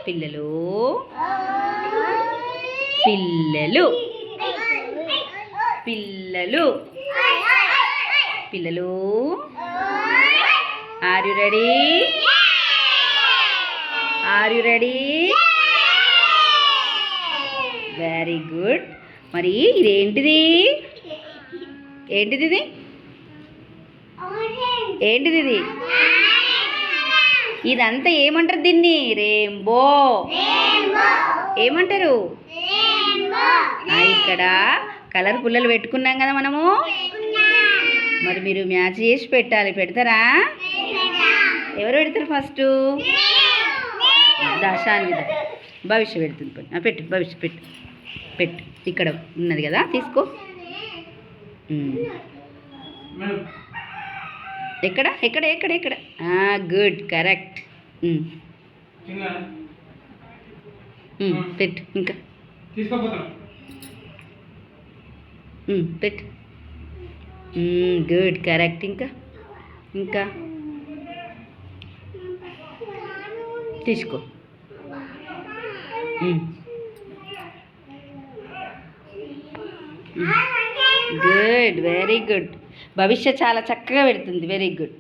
పిల్లలు పిల్లలు పిల్లలు పిల్లలు are you ready? Are you ready? Very good. మరి ఇదేంటిది? ఏంటిది ఇది? ఏంటిది ఇది? ఇదంతా ఏమంటారు దీన్ని? రెయిన్బో. ఏమంటారు? ఇక్కడ కలర్ పుల్లలు పెట్టుకున్నాం కదా మనము. మరి మీరు మ్యాచ్ చేసి పెట్టాలి. పెడతారా? ఎవరు పెడతారు ఫస్ట్? దాశాన్విద. భవిష్య పెడుతుంది. పెట్టు భవిష్య పెట్టు పెట్టు. ఇక్కడ ఉన్నది కదా, తీసుకో. ఎక్కడ ఎక్కడ ఎక్కడ ఎక్కడ? Good, correct. పెట్టు ఇంకా. పెట్టు. Good, correct. ఇంకా ఇంకా తీసుకో. Good, very good. భవిష్య చాలా చక్కగా పెడుతుంది. Very good.